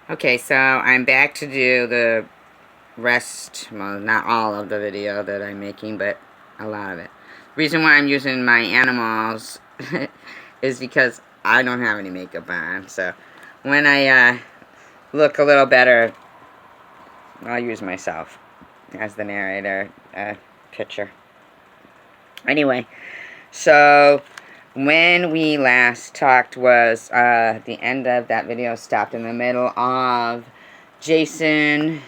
Okay, so I'm back to do the rest, well, not all of the video that I'm making, but a lot of it. The reason why I'm using my animals is because I don't have any makeup on, so when I look a little better, I'll use myself as the narrator picture. Anyway, so when we last talked was the end of that video stopped in the middle of Jason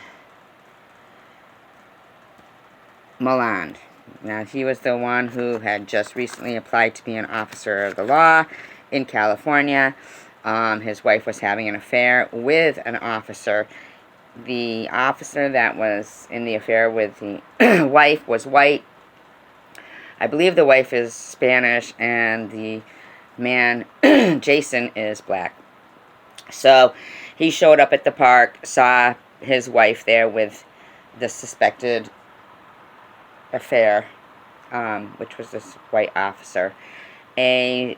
Mulland. Now, he was the one who had just recently applied to be an officer of the law in California. His wife was having an affair with an officer. The officer that was in the affair with the wife was white. I believe the wife is Spanish, and the man, Jason, is black. So he showed up at the park, saw his wife there with the suspected affair, which was this white officer. A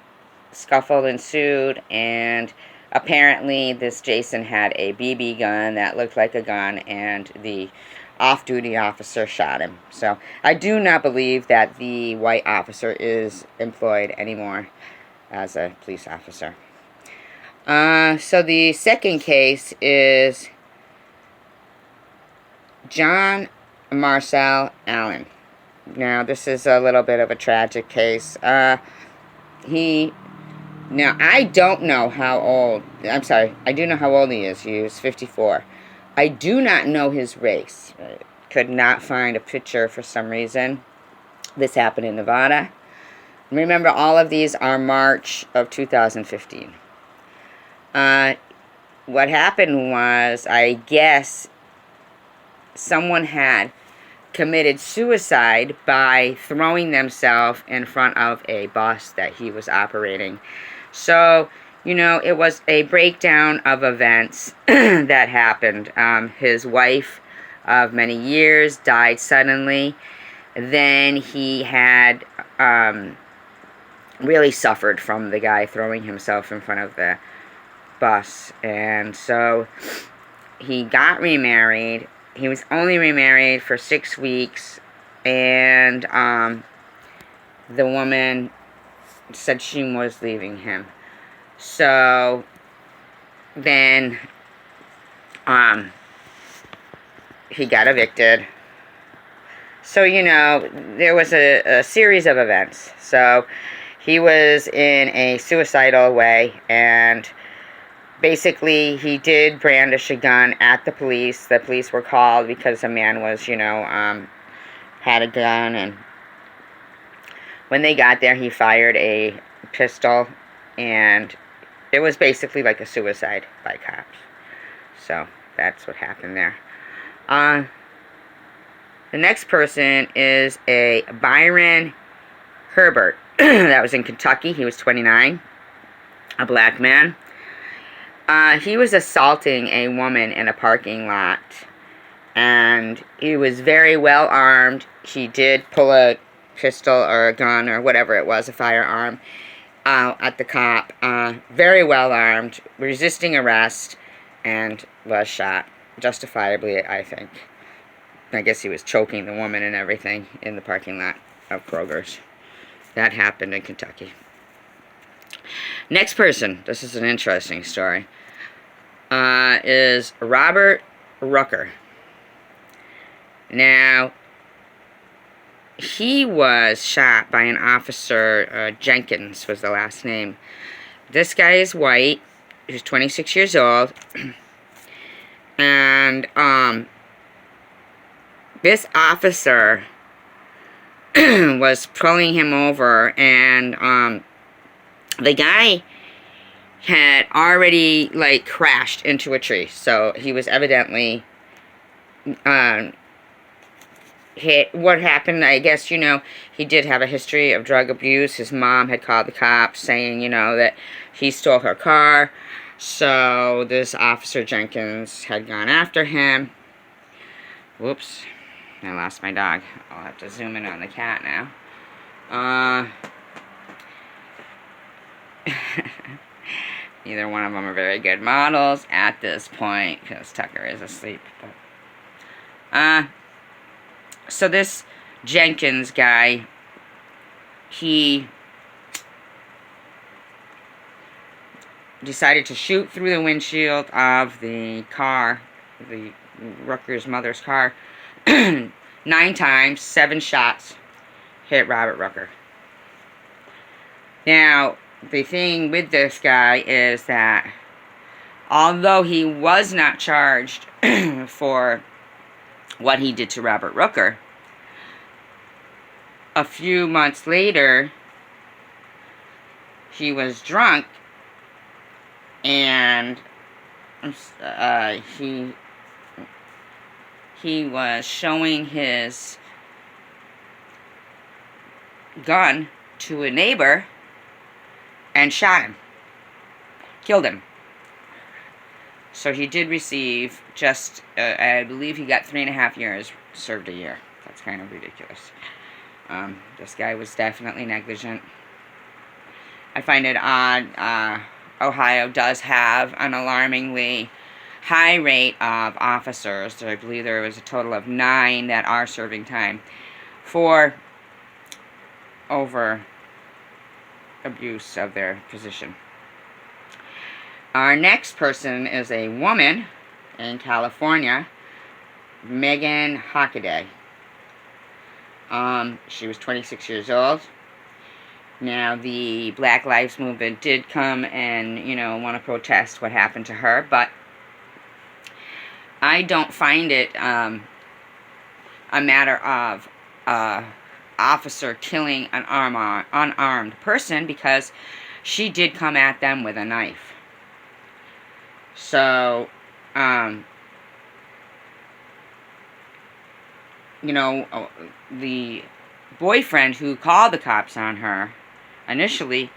scuffle ensued, and apparently this Jason had a BB gun that looked like a gun, and the off-duty officer shot him. So I do not believe that the white officer is employed anymore as a police officer. So the second case is John Marcel Allen. Now, this is a little bit of a tragic case. Now, I don't know how old, I'm sorry, I do know how old he is. He is 54. I do not know his race. I could not find a picture for some reason. This happened in Nevada. Remember, all of these are March of 2015. What happened was, I guess, someone had committed suicide by throwing themselves in front of a bus that he was operating. So, you know, it was a breakdown of events that happened. His wife of many years died suddenly. Then he had really suffered from the guy throwing himself in front of the bus. And so he got remarried. He was only remarried for 6 weeks, and the woman said she was leaving him. So then he got evicted. So, you know, there was a series of events. So he was in a suicidal way, and basically, he did brandish a gun at the police. The police were called because a man was, you know, had a gun. And when they got there, he fired a pistol. And it was basically like a suicide by cops. So, that's what happened there. The next person is a Byron Herbert. That was in Kentucky. He was 29. A black man. He was assaulting a woman in a parking lot, and he was very well armed. He did pull a pistol or a gun or whatever it was, a firearm, at the cop. Very well armed, resisting arrest, and was shot. Justifiably, I think. I guess he was choking the woman and everything in the parking lot of Kroger's. That happened in Kentucky. Next person, this is an interesting story, is Robert Rooker. Now, he was shot by an officer, Jenkins was the last name. This guy is white, he's 26 years old, and this officer was pulling him over, and the guy had already, like, crashed into a tree. So he was evidently hit. What happened, I guess, you know, he did have a history of drug abuse. His mom had called the cops saying, you know, that he stole her car. So this officer Jenkins had gone after him. Whoops. I lost my dog. I'll have to zoom in on the cat now. Neither one of them are very good models at this point, because Tucker is asleep. So this Jenkins guy, he decided to shoot through the windshield of the car, the Rooker's mother's car, 9 times, 7 shots, hit Robert Rooker. Now, the thing with this guy is that although he was not charged for what he did to Robert Rooker, a few months later, he was drunk and he was showing his gun to a neighbor and shot him, killed him. So he did receive just, I believe he got 3.5 years, served a year. That's kind of ridiculous. This guy was definitely negligent. I find it odd, Ohio does have an alarmingly high rate of officers. I believe there was a total of 9 that are serving time for over abuse of their position. Our next person is a woman in California, Megan Hockaday. She was 26 years old. Now, the Black Lives Movement did come and, want to protest what happened to her, but I don't find it a matter of officer killing an unarmed person, because she did come at them with a knife. So, the boyfriend who called the cops on her initially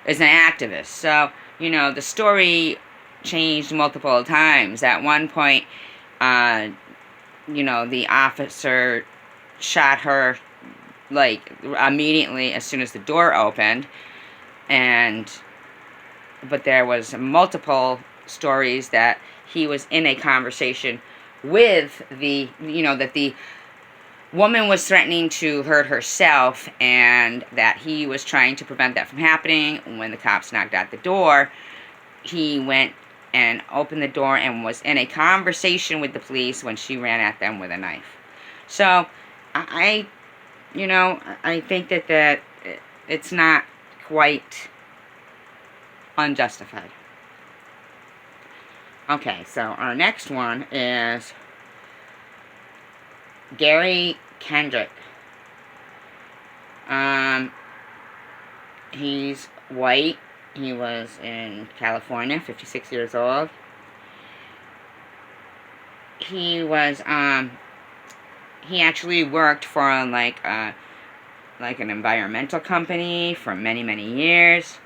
is an activist. So, the story changed multiple times. At one point, the officer shot her, immediately as soon as the door opened. But there was multiple stories that he was in a conversation with that the woman was threatening to hurt herself, and that he was trying to prevent that from happening. When the cops knocked at the door, he went and opened the door and was in a conversation with the police when she ran at them with a knife. So, I think that it's not quite unjustified. Okay, so our next one is Gary Kendrick. He's white. He was in California, 56 years old. He was, he actually worked for, an environmental company for many, many years.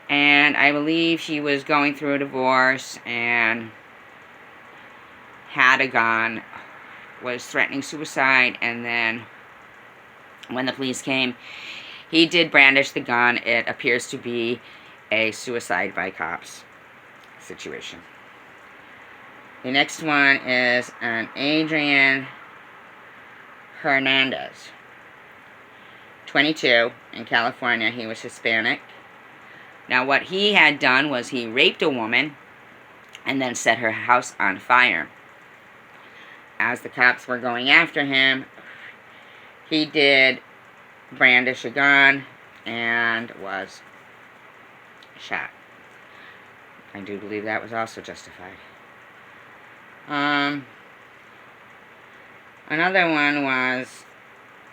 And I believe he was going through a divorce and had a gun, was threatening suicide, and then when the police came, he did brandish the gun. It appears to be a suicide by cops situation. The next one is an Adrian Hernandez, 22, in California. He was Hispanic. Now, what he had done was he raped a woman and then set her house on fire. As the cops were going after him, he did brandish a gun and was shot. I do believe that was also justified. Another one was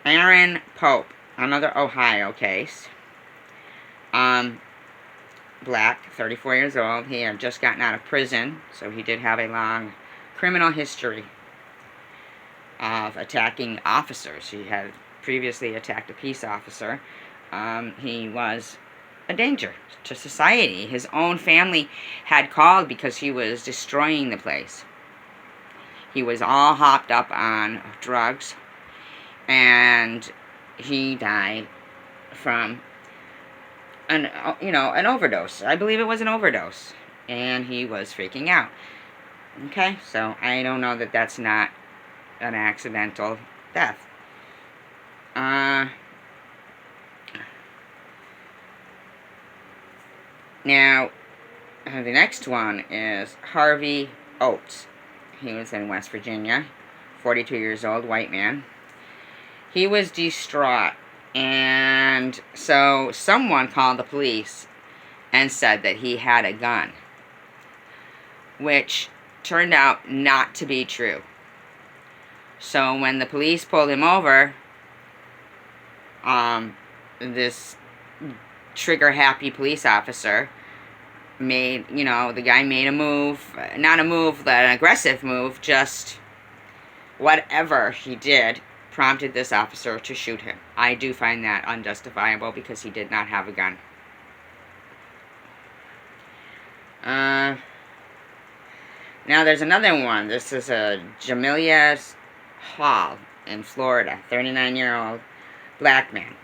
Aaron Pope, another Ohio case. Black, 34 years old. He had just gotten out of prison, so he did have a long criminal history of attacking officers. He had previously attacked a peace officer. He was a danger to society. His own family had called because he was destroying the place. He was all hopped up on drugs, and he died from an overdose. I believe it was an overdose. And he was freaking out. Okay, so I don't know that that's not an accidental death. Now, the next one is Harvey Oates. He was in West Virginia, 42 years old, white man. He was distraught, and so someone called the police and said that he had a gun, which turned out not to be true. So when the police pulled him over, this trigger-happy police officer made, the guy made a move, not a move, but an aggressive move, just whatever he did prompted this officer to shoot him. I do find that unjustifiable because he did not have a gun. Now there's another one. This is a Jamelia Hall in Florida, 39-year-old black man.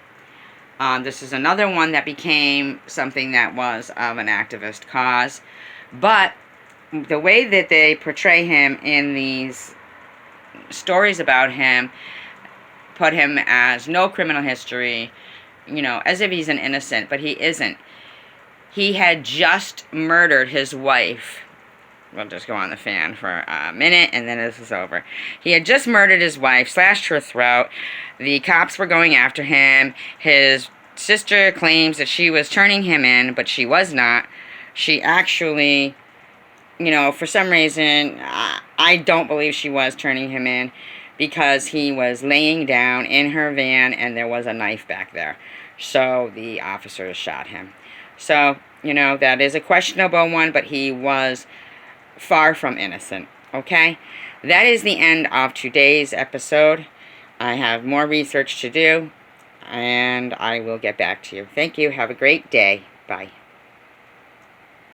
This is another one that became something that was of an activist cause. But the way that they portray him in these stories about him put him as no criminal history, as if he's an innocent, but he isn't. He had just murdered his wife. We'll just go on the fan for a minute and then this is over. He had just murdered his wife, slashed her throat. The cops were going after him. His sister claims that she was turning him in, but she was not. She actually, for some reason, I don't believe she was turning him in because he was laying down in her van and there was a knife back there. So the officers shot him. So, that is a questionable one, but he was far from innocent. Okay? That is the end of today's episode. I have more research to do, and I will get back to you. Thank you. Have a great day. Bye.